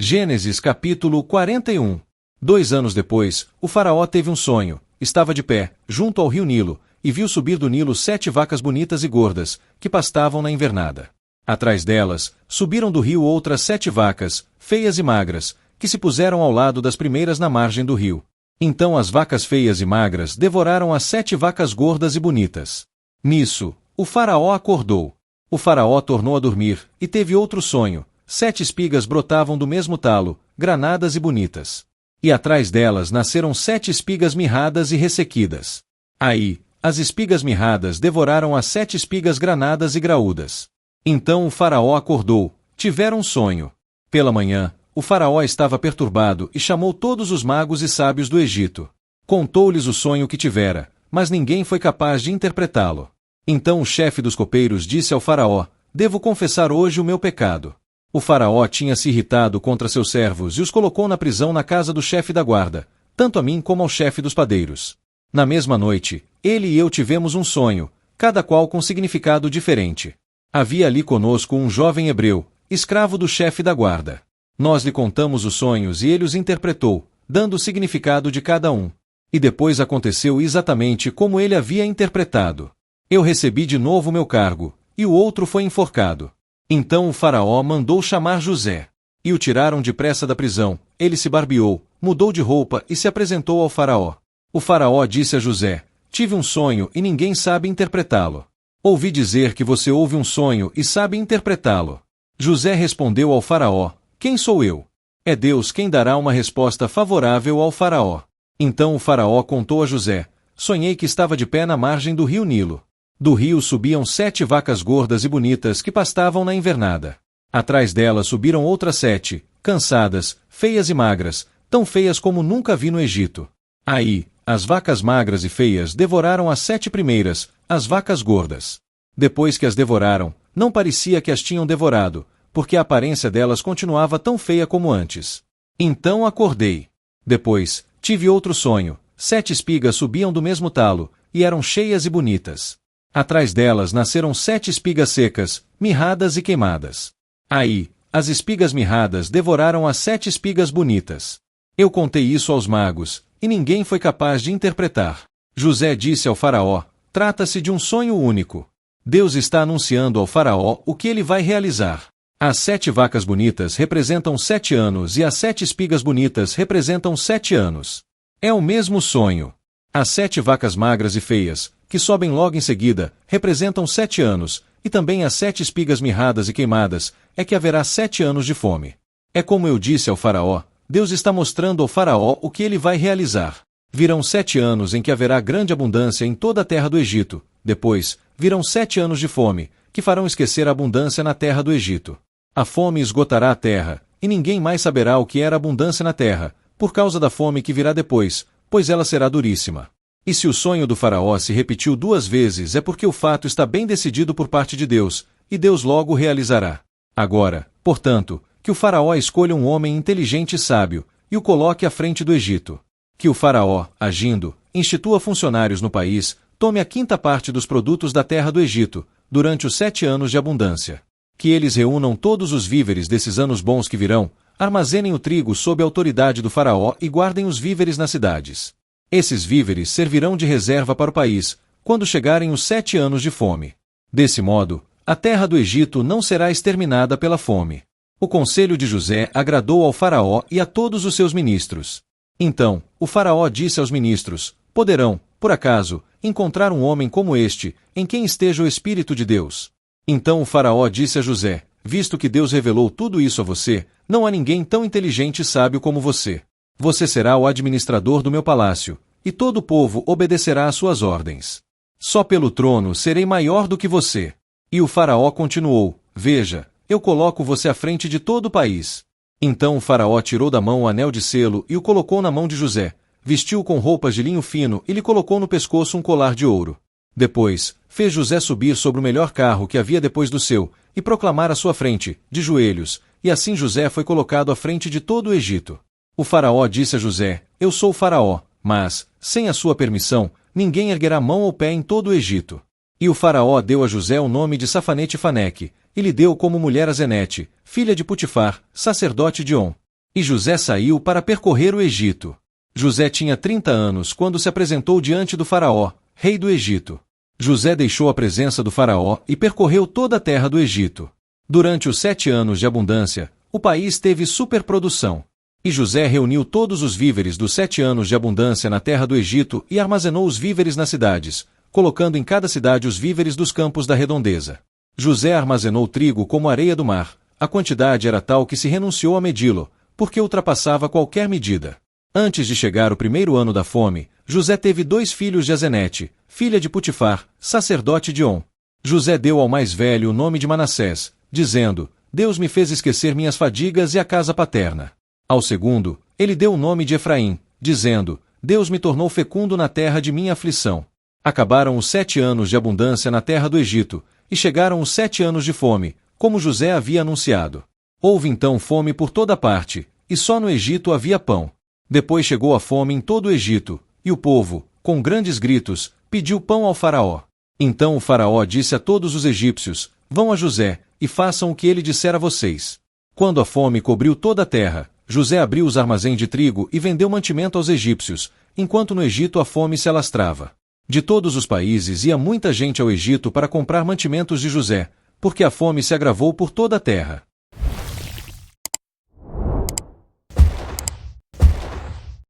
Gênesis capítulo 41. 2 anos depois, o faraó teve um sonho. Estava de pé, junto ao rio Nilo, e viu subir do Nilo 7 vacas bonitas e gordas, que pastavam na invernada. Atrás delas, subiram do rio outras 7 vacas, feias e magras, que se puseram ao lado das primeiras na margem do rio. Então as vacas feias e magras devoraram as 7 vacas gordas e bonitas. Nisso, o faraó acordou. O faraó tornou a dormir, e teve outro sonho. 7 espigas brotavam do mesmo talo, granadas e bonitas. E atrás delas nasceram 7 espigas mirradas e ressequidas. Aí, as espigas mirradas devoraram as 7 espigas granadas e graúdas. Então o faraó acordou, tiveram um sonho. Pela manhã, o faraó estava perturbado e chamou todos os magos e sábios do Egito. Contou-lhes o sonho que tivera, mas ninguém foi capaz de interpretá-lo. Então o chefe dos copeiros disse ao faraó: "Devo confessar hoje o meu pecado." O faraó tinha se irritado contra seus servos e os colocou na prisão na casa do chefe da guarda, tanto a mim como ao chefe dos padeiros. Na mesma noite, ele e eu tivemos um sonho, cada qual com significado diferente. Havia ali conosco um jovem hebreu, escravo do chefe da guarda. Nós lhe contamos os sonhos e ele os interpretou, dando o significado de cada um. E depois aconteceu exatamente como ele havia interpretado. Eu recebi de novo meu cargo, e o outro foi enforcado. Então o faraó mandou chamar José. E o tiraram depressa da prisão. Ele se barbeou, mudou de roupa e se apresentou ao faraó. O faraó disse a José: "Tive um sonho e ninguém sabe interpretá-lo. Ouvi dizer que você ouve um sonho e sabe interpretá-lo." José respondeu ao faraó: "Quem sou eu? É Deus quem dará uma resposta favorável ao faraó." Então o faraó contou a José: "Sonhei que estava de pé na margem do rio Nilo. Do rio subiam 7 vacas gordas e bonitas que pastavam na invernada. Atrás delas subiram outras 7, cansadas, feias e magras, tão feias como nunca vi no Egito. Aí, as vacas magras e feias devoraram as 7 primeiras, as vacas gordas. Depois que as devoraram, não parecia que as tinham devorado, porque a aparência delas continuava tão feia como antes. Então acordei. Depois, tive outro sonho. 7 espigas subiam do mesmo talo, e eram cheias e bonitas. Atrás delas nasceram 7 espigas secas, mirradas e queimadas. Aí, as espigas mirradas devoraram as 7 espigas bonitas. Eu contei isso aos magos, e ninguém foi capaz de interpretar. José disse ao faraó: "Trata-se de um sonho único. Deus está anunciando ao faraó o que ele vai realizar. As 7 vacas bonitas representam 7 anos e as 7 espigas bonitas representam 7 anos. É o mesmo sonho. As 7 vacas magras e feias, que sobem logo em seguida, representam 7 anos, e também as 7 espigas mirradas e queimadas, é que haverá 7 anos de fome. É como eu disse ao faraó, Deus está mostrando ao faraó o que ele vai realizar. Virão 7 anos em que haverá grande abundância em toda a terra do Egito. Depois, virão 7 anos de fome, que farão esquecer a abundância na terra do Egito. A fome esgotará a terra, e ninguém mais saberá o que era abundância na terra, por causa da fome que virá depois, pois ela será duríssima. E se o sonho do faraó se repetiu 2 vezes é porque o fato está bem decidido por parte de Deus, e Deus logo o realizará. Agora, portanto, que o faraó escolha um homem inteligente e sábio, e o coloque à frente do Egito. Que o faraó, agindo, institua funcionários no país, tome a 5ª parte dos produtos da terra do Egito, durante os 7 anos de abundância. Que eles reúnam todos os víveres desses anos bons que virão, armazenem o trigo sob a autoridade do faraó e guardem os víveres nas cidades. Esses víveres servirão de reserva para o país, quando chegarem os 7 anos de fome. Desse modo, a terra do Egito não será exterminada pela fome." O conselho de José agradou ao faraó e a todos os seus ministros. Então, o faraó disse aos ministros: "Poderão, por acaso, encontrar um homem como este, em quem esteja o Espírito de Deus?" Então o faraó disse a José: "Visto que Deus revelou tudo isso a você, não há ninguém tão inteligente e sábio como você. Você será o administrador do meu palácio, e todo o povo obedecerá às suas ordens. Só pelo trono serei maior do que você." E o faraó continuou: "Veja, eu coloco você à frente de todo o país." Então o faraó tirou da mão o anel de selo e o colocou na mão de José, vestiu-o com roupas de linho fino e lhe colocou no pescoço um colar de ouro. Depois, fez José subir sobre o melhor carro que havia depois do seu, e proclamar à sua frente, de joelhos, e assim José foi colocado à frente de todo o Egito. O faraó disse a José: "Eu sou o faraó, mas, sem a sua permissão, ninguém erguerá mão ou pé em todo o Egito." E o faraó deu a José o nome de Safanete-Faneque, e lhe deu como mulher a Zenete, filha de Putifar, sacerdote de On. E José saiu para percorrer o Egito. José tinha 30 anos quando se apresentou diante do faraó, rei do Egito. José deixou a presença do faraó e percorreu toda a terra do Egito. Durante os 7 anos de abundância, o país teve superprodução. E José reuniu todos os víveres dos 7 anos de abundância na terra do Egito e armazenou os víveres nas cidades, colocando em cada cidade os víveres dos campos da redondeza. José armazenou trigo como a areia do mar. A quantidade era tal que se renunciou a medi-lo, porque ultrapassava qualquer medida. Antes de chegar o primeiro ano da fome, José teve 2 filhos de Azenete, filha de Putifar, sacerdote de On. José deu ao mais velho o nome de Manassés, dizendo: Deus me fez esquecer minhas fadigas e a casa paterna. Ao segundo, ele deu o nome de Efraim, dizendo: Deus me tornou fecundo na terra de minha aflição. Acabaram os 7 anos de abundância na terra do Egito, e chegaram os 7 anos de fome, como José havia anunciado. Houve então fome por toda parte, e só no Egito havia pão. Depois chegou a fome em todo o Egito, e o povo, com grandes gritos, pediu pão ao faraó. Então o faraó disse a todos os egípcios: Vão a José, e façam o que ele disser a vocês. Quando a fome cobriu toda a terra, José abriu os armazéns de trigo e vendeu mantimento aos egípcios, enquanto no Egito a fome se alastrava. De todos os países ia muita gente ao Egito para comprar mantimentos de José, porque a fome se agravou por toda a terra.